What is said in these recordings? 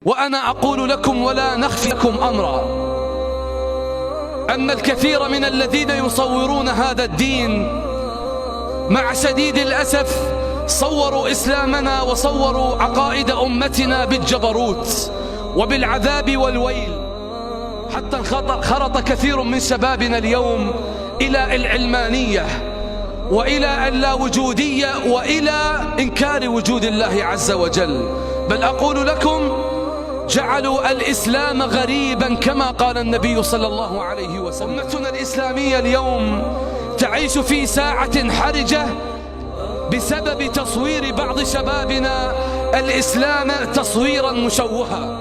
وأنا أقول لكم ولا نخفي لكم أمرا أن الكثير من الذين يصورون هذا الدين مع شديد الأسف صوروا إسلامنا وصوروا عقائد أمتنا بالجبروت وبالعذاب والويل، حتى انخرط كثير من شبابنا اليوم إلى العلمانية وإلى اللاوجودية وإلى إنكار وجود الله عز وجل. بل أقول لكم جعلوا الإسلام غريبا كما قال النبي صلى الله عليه وسلم. أمتنا الإسلامية اليوم تعيش في ساعة حرجة بسبب تصوير بعض شبابنا الإسلام تصويرا مشوها.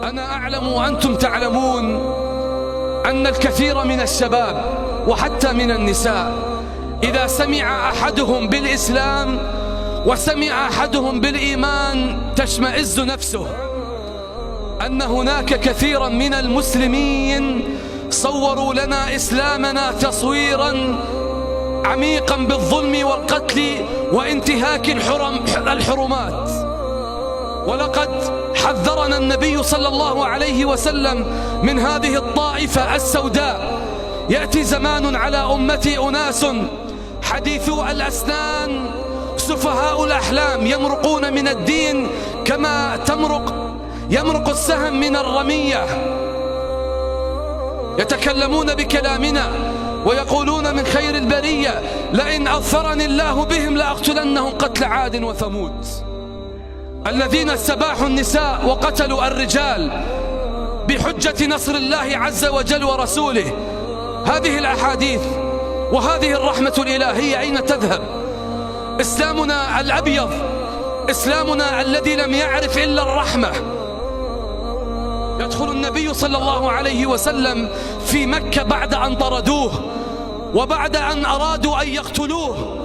أنا أعلم وأنتم تعلمون أن الكثير من الشباب وحتى من النساء إذا سمع أحدهم بالإسلام وسمع أحدهم بالإيمان تشمئز نفسه، أن هناك كثيرا من المسلمين صوروا لنا إسلامنا تصويرا عميقا بالظلم والقتل وانتهاك الحرمات. ولقد حذرنا النبي صلى الله عليه وسلم من هذه الطائفة السوداء. يأتي زمان على أمتي أناس حديثو الأسنان سفهاء الأحلام يمرقون من الدين كما يمرق السهم من الرمية، يتكلمون بكلامنا ويقولون من خير البرية لئن أظفرني الله بهم لأقتلنهم قتل عاد وثمود، الذين استباحوا النساء وقتلوا الرجال بحجة نصر الله عز وجل ورسوله. هذه الأحاديث وهذه الرحمة الإلهية أين تذهب؟ إسلامنا الأبيض، إسلامنا الذي لم يعرف إلا الرحمة. يدخل النبي صلى الله عليه وسلم في مكة بعد أن طردوه وبعد أن أرادوا أن يقتلوه،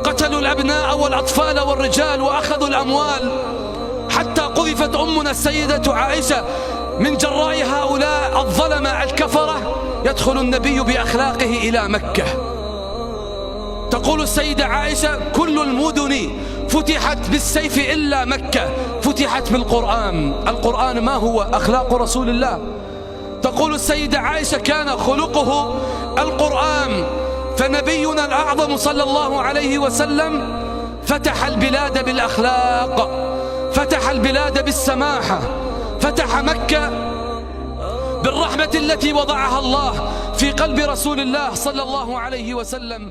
قتلوا الأبناء والأطفال والرجال وأخذوا الأموال، حتى قذفت أمنا السيدة عائشة من جراء هؤلاء الظلمة الكفرة. يدخل النبي بأخلاقه إلى مكة. تقول السيدة عائشة كل المدن فتحت بالسيف إلا مكة فتحت بالقرآن. القرآن ما هو؟ أخلاق رسول الله. تقول السيدة عائشة كان خلقه القرآن، فنبينا الأعظم صلى الله عليه وسلم فتح البلاد بالأخلاق، فتح البلاد بالسماحة، فتح مكة بالرحمة التي وضعها الله في قلب رسول الله صلى الله عليه وسلم.